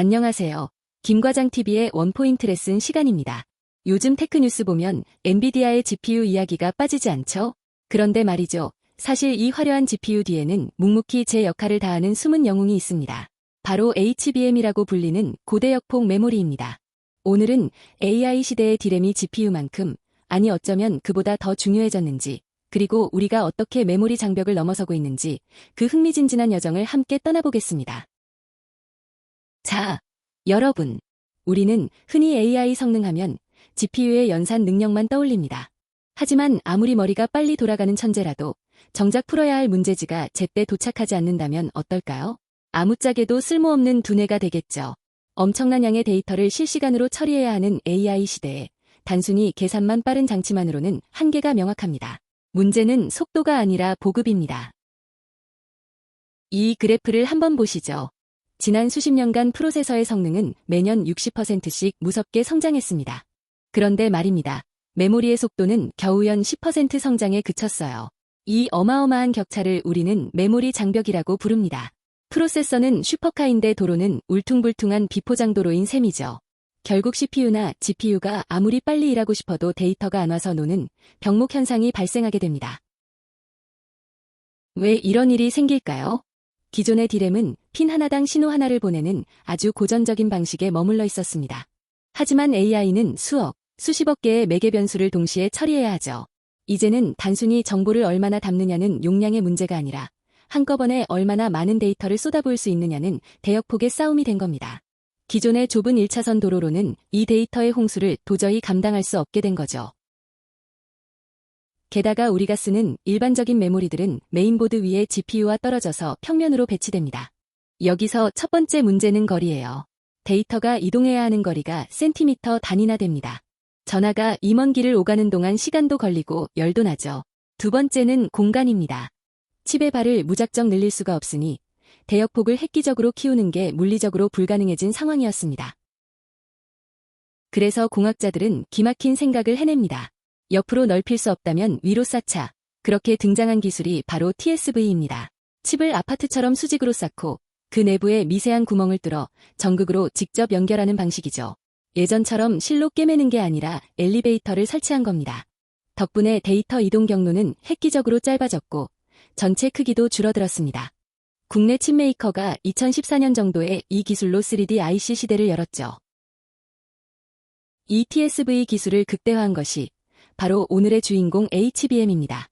안녕하세요. 김과장TV의 원포인트 레슨 시간입니다. 요즘 테크뉴스 보면 엔비디아의 GPU 이야기가 빠지지 않죠? 그런데 말이죠. 사실 이 화려한 GPU 뒤에는 묵묵히 제 역할을 다하는 숨은 영웅이 있습니다. 바로 HBM이라고 불리는 고대역폭 메모리입니다. 오늘은 AI 시대의 D램이 GPU만큼, 아니 어쩌면 그보다 더 중요해졌는지, 그리고 우리가 어떻게 메모리 장벽을 넘어서고 있는지 그 흥미진진한 여정을 함께 떠나보겠습니다. 자, 여러분. 우리는 흔히 AI 성능하면 GPU의 연산 능력만 떠올립니다. 하지만 아무리 머리가 빨리 돌아가는 천재라도 정작 풀어야 할 문제지가 제때 도착하지 않는다면 어떨까요? 아무짝에도 쓸모없는 두뇌가 되겠죠. 엄청난 양의 데이터를 실시간으로 처리해야 하는 AI 시대에 단순히 계산만 빠른 장치만으로는 한계가 명확합니다. 문제는 속도가 아니라 보급입니다. 이 그래프를 한번 보시죠. 지난 수십 년간 프로세서의 성능은 매년 60%씩 무섭게 성장했습니다. 그런데 말입니다. 메모리의 속도는 겨우 연 10% 성장에 그쳤어요. 이 어마어마한 격차를 우리는 메모리 장벽이라고 부릅니다. 프로세서는 슈퍼카인데 도로는 울퉁불퉁한 비포장도로인 셈이죠. 결국 CPU나 GPU가 아무리 빨리 일하고 싶어도 데이터가 안 와서 노는 병목 현상이 발생하게 됩니다. 왜 이런 일이 생길까요? 기존의 D램은 핀 하나당 신호 하나를 보내는 아주 고전적인 방식에 머물러 있었습니다. 하지만 AI는 수억, 수십억 개의 매개 변수를 동시에 처리해야 하죠. 이제는 단순히 정보를 얼마나 담느냐는 용량의 문제가 아니라 한꺼번에 얼마나 많은 데이터를 쏟아부을 수 있느냐는 대역폭의 싸움이 된 겁니다. 기존의 좁은 1차선 도로로는 이 데이터의 홍수를 도저히 감당할 수 없게 된 거죠. 게다가 우리가 쓰는 일반적인 메모리들은 메인보드 위에 GPU와 떨어져서 평면으로 배치됩니다. 여기서 첫 번째 문제는 거리예요. 데이터가 이동해야 하는 거리가 센티미터 단위나 됩니다. 전하가 이 먼 길을 오가는 동안 시간도 걸리고 열도 나죠. 두 번째는 공간입니다. 칩의 발을 무작정 늘릴 수가 없으니 대역폭을 획기적으로 키우는 게 물리적으로 불가능해진 상황이었습니다. 그래서 공학자들은 기막힌 생각을 해냅니다. 옆으로 넓힐 수 없다면 위로 쌓자. 그렇게 등장한 기술이 바로 TSV입니다. 칩을 아파트처럼 수직으로 쌓고 그 내부에 미세한 구멍을 뚫어 전극으로 직접 연결하는 방식이죠. 예전처럼 실로 꿰매는 게 아니라 엘리베이터를 설치한 겁니다. 덕분에 데이터 이동 경로는 획기적으로 짧아졌고 전체 크기도 줄어들었습니다. 국내 칩메이커가 2014년 정도에 이 기술로 3D IC 시대를 열었죠. 이 TSV 기술을 극대화한 것이 바로 오늘의 주인공 HBM입니다.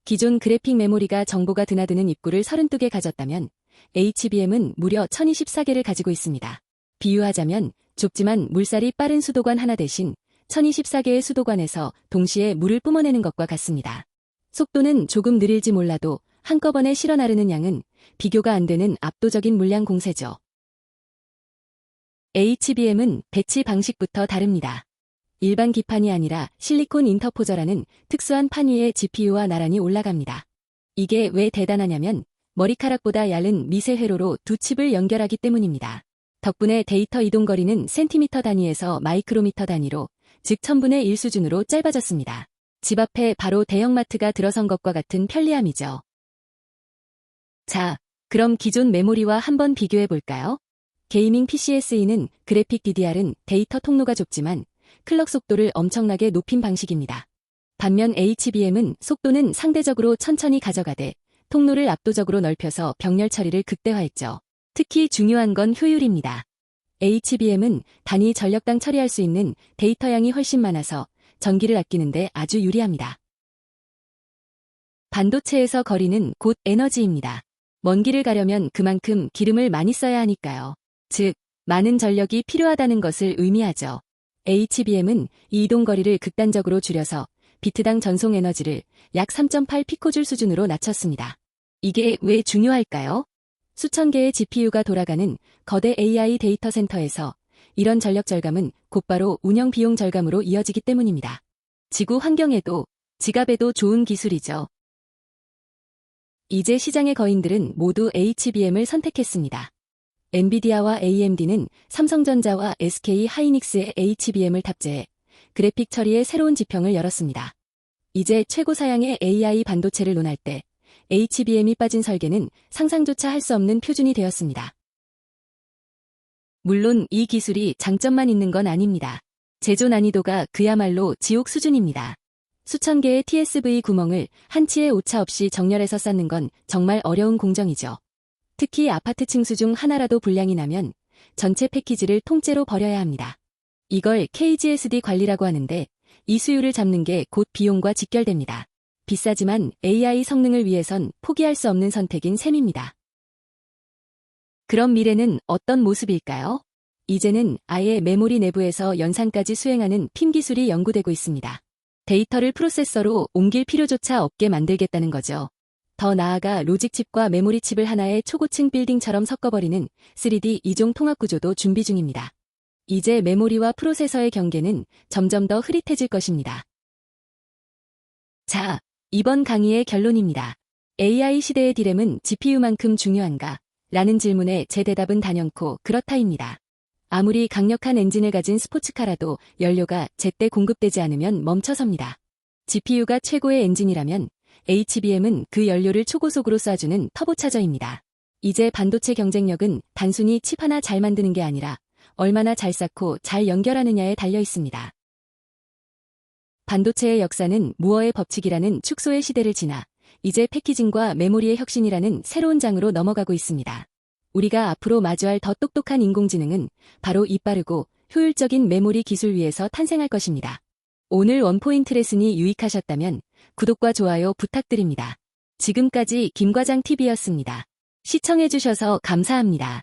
기존 그래픽 메모리가 정보가 드나드는 입구를 32개 가졌다면 HBM은 무려 1024개를 가지고 있습니다. 비유하자면 좁지만 물살이 빠른 수도관 하나 대신 1024개의 수도관에서 동시에 물을 뿜어내는 것과 같습니다. 속도는 조금 느릴지 몰라도 한꺼번에 실어 나르는 양은 비교가 안 되는 압도적인 물량 공세죠. HBM은 배치 방식부터 다릅니다. 일반 기판이 아니라 실리콘 인터포저라는 특수한 판 위에 GPU와 나란히 올라갑니다. 이게 왜 대단하냐면 머리카락보다 얇은 미세 회로로 두 칩을 연결하기 때문입니다. 덕분에 데이터 이동 거리는 센티미터 단위에서 마이크로미터 단위로, 즉 1000분의 1 수준으로 짧아졌습니다. 집 앞에 바로 대형마트가 들어선 것과 같은 편리함이죠. 자, 그럼 기존 메모리와 한번 비교해 볼까요? 게이밍 PC에 쓰이는 그래픽 DDR은 데이터 통로가 좁지만 클럭 속도를 엄청나게 높인 방식입니다. 반면 HBM은 속도는 상대적으로 천천히 가져가되 통로를 압도적으로 넓혀서 병렬 처리를 극대화했죠. 특히 중요한 건 효율입니다. HBM은 단위 전력당 처리할 수 있는 데이터 양이 훨씬 많아서 전기를 아끼는데 아주 유리합니다. 반도체에서 거리는 곧 에너지입니다. 먼 길을 가려면 그만큼 기름을 많이 써야 하니까요. 즉, 많은 전력이 필요하다는 것을 의미하죠. HBM은 이 이동 거리를 극단적으로 줄여서 비트당 전송 에너지를 약 3.8 피코줄 수준으로 낮췄습니다. 이게 왜 중요할까요? 수천 개의 GPU가 돌아가는 거대 AI 데이터 센터에서 이런 전력 절감은 곧바로 운영 비용 절감으로 이어지기 때문입니다. 지구 환경에도 지갑에도 좋은 기술이죠. 이제 시장의 거인들은 모두 HBM을 선택했습니다. 엔비디아와 AMD는 삼성전자와 SK 하이닉스의 HBM을 탑재해 그래픽 처리의 새로운 지평을 열었습니다. 이제 최고 사양의 AI 반도체를 논할 때 HBM이 빠진 설계는 상상조차 할 수 없는 표준이 되었습니다. 물론 이 기술이 장점만 있는 건 아닙니다. 제조 난이도가 그야말로 지옥 수준입니다. 수천 개의 TSV 구멍을 한치의 오차 없이 정렬해서 쌓는 건 정말 어려운 공정이죠. 특히 아파트 층수 중 하나라도 불량이 나면 전체 패키지를 통째로 버려야 합니다. 이걸 KGSD 관리라고 하는데 이 수율을 잡는 게 곧 비용과 직결됩니다. 비싸지만 AI 성능을 위해선 포기할 수 없는 선택인 셈입니다. 그럼 미래는 어떤 모습일까요? 이제는 아예 메모리 내부에서 연산까지 수행하는 핌 기술이 연구되고 있습니다. 데이터를 프로세서로 옮길 필요조차 없게 만들겠다는 거죠. 더 나아가 로직칩과 메모리칩을 하나의 초고층 빌딩처럼 섞어버리는 3D 이종 통합 구조도 준비 중입니다. 이제 메모리와 프로세서의 경계는 점점 더 흐릿해질 것입니다. 자, 이번 강의의 결론입니다. AI 시대의 디램은 GPU만큼 중요한가? 라는 질문에 제 대답은 단연코 그렇다입니다. 아무리 강력한 엔진을 가진 스포츠카라도 연료가 제때 공급되지 않으면 멈춰섭니다. GPU가 최고의 엔진이라면 HBM은 그 연료를 초고속으로 쏴주는 터보차저입니다. 이제 반도체 경쟁력은 단순히 칩 하나 잘 만드는 게 아니라 얼마나 잘 쌓고 잘 연결하느냐에 달려 있습니다. 반도체의 역사는 무어의 법칙이라는 축소의 시대를 지나 이제 패키징과 메모리의 혁신이라는 새로운 장으로 넘어가고 있습니다. 우리가 앞으로 마주할 더 똑똑한 인공지능은 바로 이 빠르고 효율적인 메모리 기술 위에서 탄생할 것입니다. 오늘 원포인트 레슨이 유익하셨다면 구독과 좋아요 부탁드립니다. 지금까지 김과장TV였습니다. 시청해주셔서 감사합니다.